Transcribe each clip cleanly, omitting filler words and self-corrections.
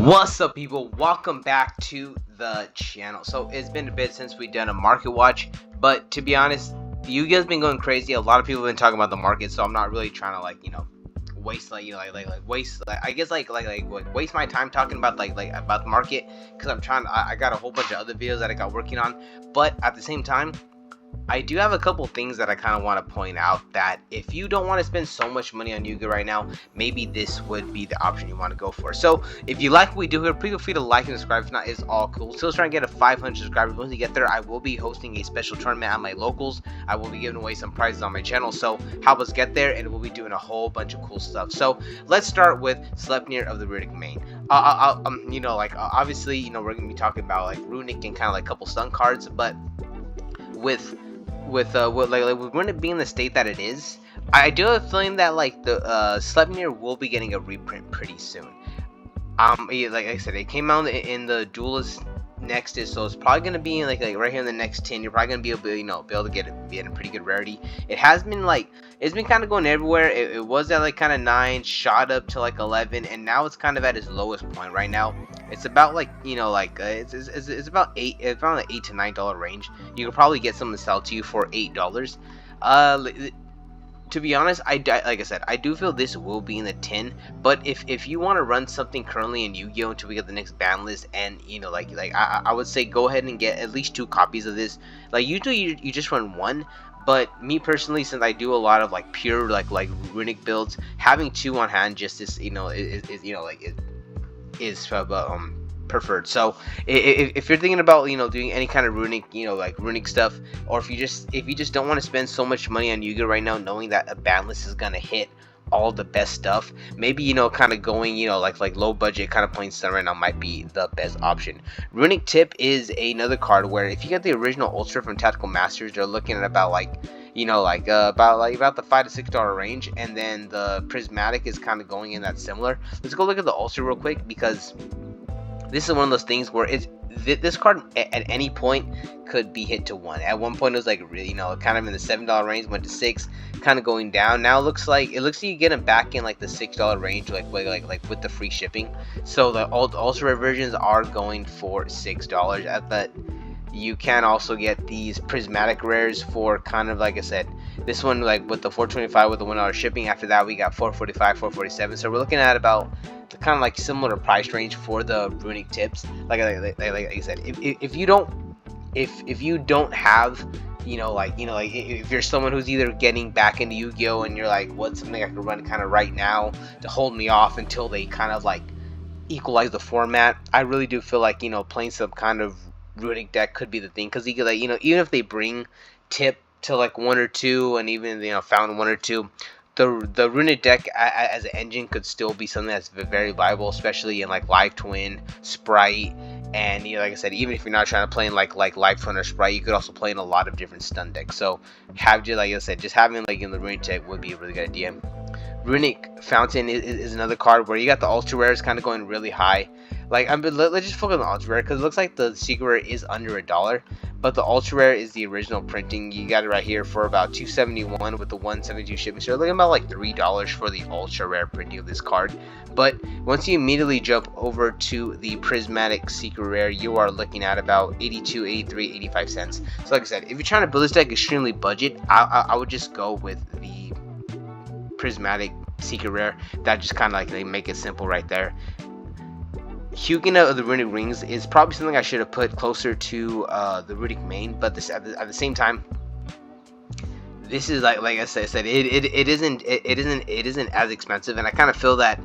What's up, people? Welcome back to the channel. So it's been a bit since we've done a market watch, but to be honest, you guys been going crazy. A lot of people have been talking about the market, so I'm not really trying to waste waste my time talking about about the market, because I got a whole bunch of other videos that I got working on. But at the same time, I do have a couple things that I kind of want to point out, that if you don't want to spend so much money on Yuga right now, maybe this would be the option you want to go for. So if you like what we do here, please feel free to like and subscribe. If not, it's all cool. Still trying to get a 500 subscribers. Once we get there, I will be hosting a special tournament on my locals. I will be giving away some prizes on my channel, so help us get there, and we'll be doing a whole bunch of cool stuff. So let's start with Sleipnir of the Runick main. Obviously, we're gonna be talking about like Runick and kind of like a couple stun cards, but with Runick being the state that it is, I do have a feeling that the Sleipnir will be getting a reprint pretty soon. Like I said, it came out in the Duelist Nexus, so it's probably gonna be like right here in the next 10. You're probably gonna be able to get a pretty good rarity. It has been it's been kind of going everywhere. It was at kind of 9, shot up to 11, and now it's kind of at its lowest point right now. It's about it's about it's around the $8 to $9 range. You could probably get something to sell to you for $8. To be honest, like I said, I do feel this will be in the 10. But if you want to run something currently in Yu-Gi-Oh until we get the next ban list, and I would say go ahead and get at least 2 copies of this. Usually you just run 1. But me personally, since I do a lot of pure Runick builds, having 2 on hand just is preferred. So if you're thinking about doing any kind of Runick Runick stuff, or if you just don't want to spend so much money on Yu-Gi-Oh right now, knowing that a ban list is gonna hit all the best stuff, maybe kind of going low budget, kind of playing stun right now might be the best option. Runick Tip is another card where if you get the original Ultra from Tactical Masters, they're looking at about about the $5 to $6 range, and then the Prismatic is kind of going in that similar. Let's go look at the Ultra real quick, because this is one of those things where this card at any point could be hit to 1. At one point it was really, kind of in the $7 range, went to 6, kind of going down. Now it looks like you get them back in the $6 range, with the free shipping. So the ultra rare versions are going for $6. But you can also get these prismatic rares for kind of, like I said, this one with the $4.25 with the $1 shipping. After that we got $4.45, $4.47. So we're looking at about the kind of similar price range for the Runick tips. Like I said, if you don't have if you're someone who's either getting back into Yu-Gi-Oh and you're what's something I could run kind of right now to hold me off until they kind of equalize the format, I really do feel playing some kind of Runick deck could be the thing, because you could even if they bring tip to 1 or 2, and even found 1 or 2, the Runick deck as an engine could still be something that's very viable, especially in Live Twin, Sprite, and like I said, even if you're not trying to play in Live Twin or Sprite, you could also play in a lot of different stun decks. So like I said, just having in the Runick deck would be a really good idea. Runick Fountain is another card where you got the ultra rares kind of going really high. Let's just focus on the ultra rare, because it looks like the secret rare is under $1, but the ultra rare is the original printing. You got it right here for about $271 with the $172 shipping. So you're looking about $3 for the ultra rare printing of this card. But once you immediately jump over to the prismatic secret rare, you are looking at about 82, 83, 85 cents. So like I said, if you're trying to build this deck extremely budget, I would just go with the prismatic secret rare. That just kind of make it simple right there. Huguenot of the Runick Rings is probably something I should have put closer to the Runick main, but at the same time, this is like I said, it isn't as expensive, and I kind of feel that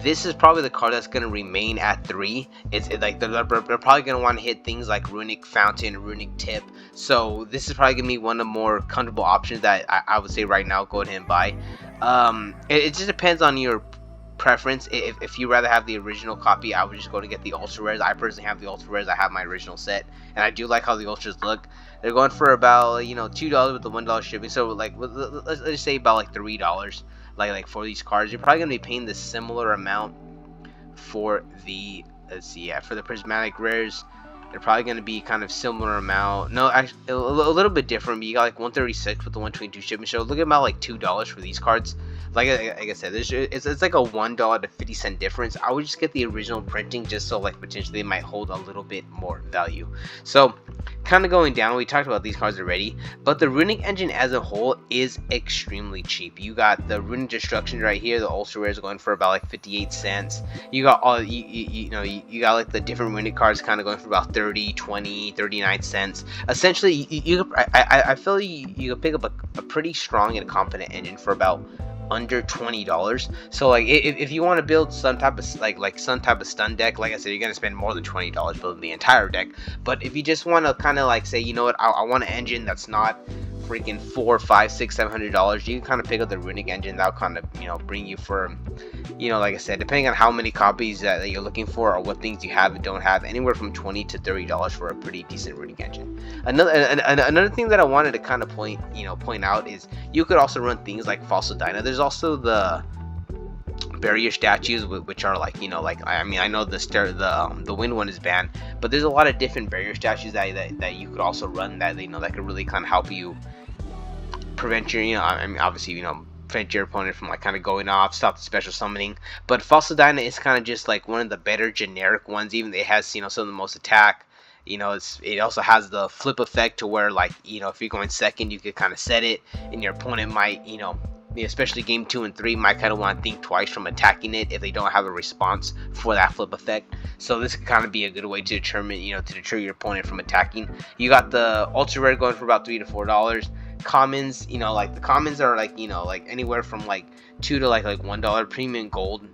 this is probably the card that's going to remain at 3. They're probably going to want to hit things like Runick Fountain, Runick Tip. So this is probably going to be one of the more comfortable options that I would say right now go ahead and buy. It just depends on your preference. If you rather have the original copy, I would just go to get the ultra rares. I personally have the ultra rares. I have my original set, and I do like how the ultras look. They're going for about $2 with the $1 shipping. So let's just say about $3. For these cards, you're probably gonna be paying the similar amount for the for the prismatic rares. They're probably gonna be kind of similar amount. No, actually a little bit different. But you got 136 with the 122 shipping. So look at about $2 for these cards. like I said, it's like a $1.50 difference. I would just get the original printing just so like potentially they might hold a little bit more value. So kind of going down, we talked about these cards already, but the Runick engine as a whole is extremely cheap. You got the Runick Destruction right here, the ultra rares going for about like 58 cents. You got all you got like the different Runick cards kind of going for about 30, 20, 39 cents. Essentially, I feel you could pick up a pretty strong and competent engine for about under $20. So like if you want to build some type of like some type of stun deck, like I said, you're gonna spend more than $20 building the entire deck. But if you just want to kind of like say, you know what, I want an engine that's not freaking $400, $500, $600, $700, you can kind of pick up the Runick engine. That'll kind of, you know, bring you for, you know, like I said, depending on how many copies that you're looking for or what things you have and don't have, anywhere from $20 to $30 for a pretty decent Runick engine. Another thing that I wanted to kind of point out is you could also run things like Fossil Dyna. There's also the barrier statues, which are like, you know, like I mean, I know the wind one is banned, but there's a lot of different barrier statues that you could also run that, you know, that could really kind of help you prevent your, you know, I mean, obviously, you know, prevent your opponent from like kind of going off, stop the special summoning. But Fossil Dyna is kind of just like one of the better generic ones. Even it has, you know, some of the most attack. You know, it also has the flip effect to where, like, you know, if you're going second, you could kind of set it, and your opponent might, you know, especially game 2 and 3, might kind of want to think twice from attacking it if they don't have a response for that flip effect. So this could kind of be a good way to determine, you know, to deter your opponent from attacking. You got the ultra rare going for about $3 to $4. Commons, you know, like the commons are like, you know, like anywhere from like $2 to like $1. Premium gold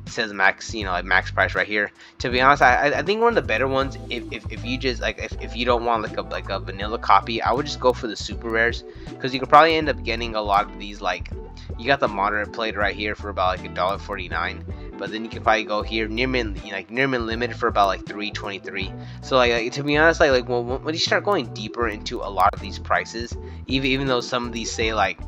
says max, you know, like max price right here. To be honest, I think one of the better ones, if you just like, if you don't want like a vanilla copy, I would just go for the super rares, because you could probably end up getting a lot of these. Like, you got the moderate plate right here for about like $1.49, but then you can probably go here near mint, you know, like near mint limited for about like $3.23. So like to be honest, like when you start going deeper into a lot of these prices, even though some of these say like,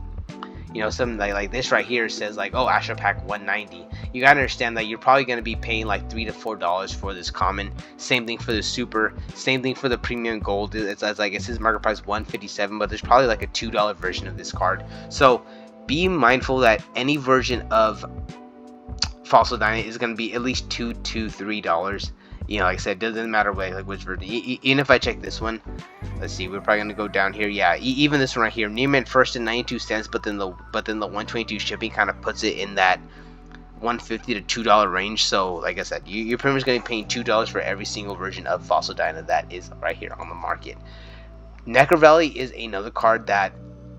you know, some like this right here says like, oh, Astra Pack 190. You gotta understand that you're probably gonna be paying like $3 to $4 for this common. Same thing for the super. Same thing for the premium gold. It's like it says market price 157, but there's probably like a $2 version of this card. So be mindful that any version of Fossil Dyna is gonna be at least $2 to $3. You know, like I said, it doesn't matter like which version. Even if I check this one, let's see, we're probably gonna go down here. Yeah, even this one right here, near mint first in 92 cents, but then the 122 shipping kind of puts it in that $1.50 to $2 range. So like I said, you're pretty much gonna be paying $2 for every single version of Fossil Dyna that is right here on the market. Necro Valley is another card that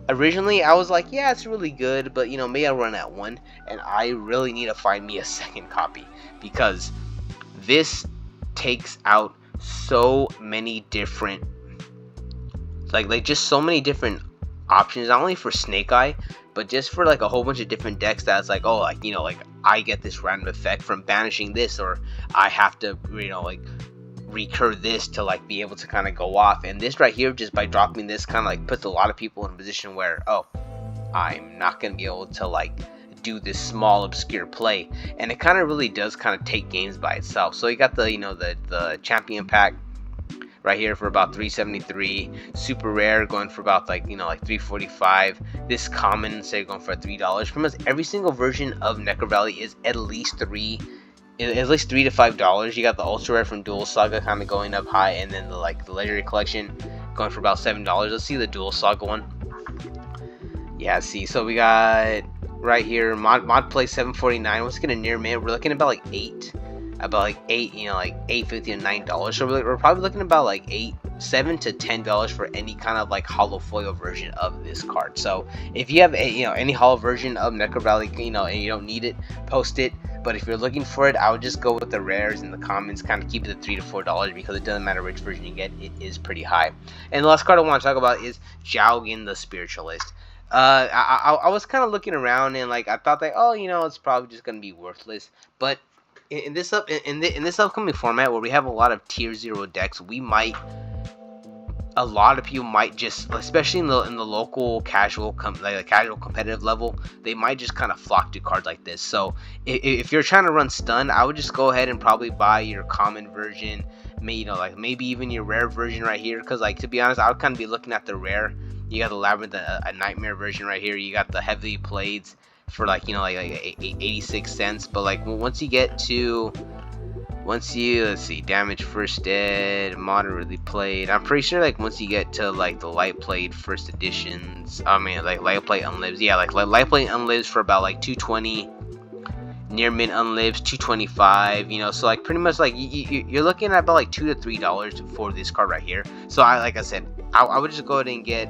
originally I was like, yeah, it's really good, but you know, maybe I'll run at one, and I really need to find me a second copy, because this takes out so many different, like just so many different options, not only for Snake Eye, but just for like a whole bunch of different decks that's like, oh, like, you know, like I get this random effect from banishing this, or I have to, you know, like recur this to like be able to kind of go off. And this right here, just by dropping this, kind of like puts a lot of people in a position where, oh, I'm not gonna be able to like do this small obscure play, and it kind of really does kind of take games by itself. So you got the, you know, the champion pack right here for about $3.73, super rare going for about like, you know, like $3.45, this common say going for $3. Pretty much every single version of Necro Valley is at least $3 to $5. You got the ultra rare from Duel Saga kind of going up high, and then the like the legendary collection going for about $7. Let's see the Duel Saga one. Yeah, see, so we got right here mod play 749. Let's get a near mint. We're looking about like eight, you know, like $8.50 to $9. So we're probably looking about like $7 to $10 for any kind of like hollow foil version of this card. So if you have a, you know, any hollow version of Necro Valley, you know, and you don't need it, post it. But if you're looking for it, I would just go with the rares and the commons, kind of keep it at $3 to $4, because it doesn't matter which version you get, it is pretty high. And the last card I want to talk about is Xiaogin the Spiritualist. I was kind of looking around, and like I thought that, oh, you know, it's probably just gonna be worthless. But in this upcoming format where we have a lot of tier 0 decks, a lot of people might just, especially in the local casual competitive level, they might just kind of flock to cards like this. So if you're trying to run stun, I would just go ahead and probably buy your common version, you know, like maybe even your rare version right here, because like, to be honest, I would kind of be looking at the rare. You got the Labyrinth, a nightmare version right here. You got the heavy blades for like, you know, like 86 cents. But like once you get to, let's see, damage first dead, moderately played, I'm pretty sure like once you get to like the light played first editions, I mean like light plate unlives, yeah, like light plate unlives for about like 220, near mint unlives 225, you know, so like pretty much like you're looking at about like $2 to $3 for this card right here. So like I said, I would just go ahead and get,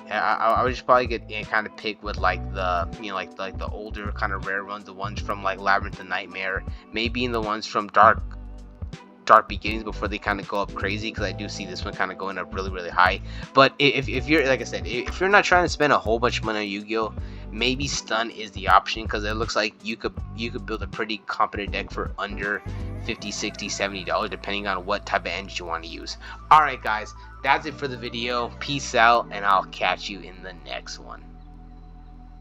I would just probably get kind of pick with like the, you know, like the older kind of rare ones, the ones from like Labyrinth and Nightmare, maybe in the ones from Dark Beginnings before they kind of go up crazy, because I do see this one kind of going up really high. But if you're, like I said, if you're not trying to spend a whole bunch of money on Yu-Gi-Oh, maybe Stun is the option, because it looks like you could build a pretty competent deck for under $50, $60, $70, depending on what type of engine you want to use. Alright guys, that's it for the video. Peace out, and I'll catch you in the next one.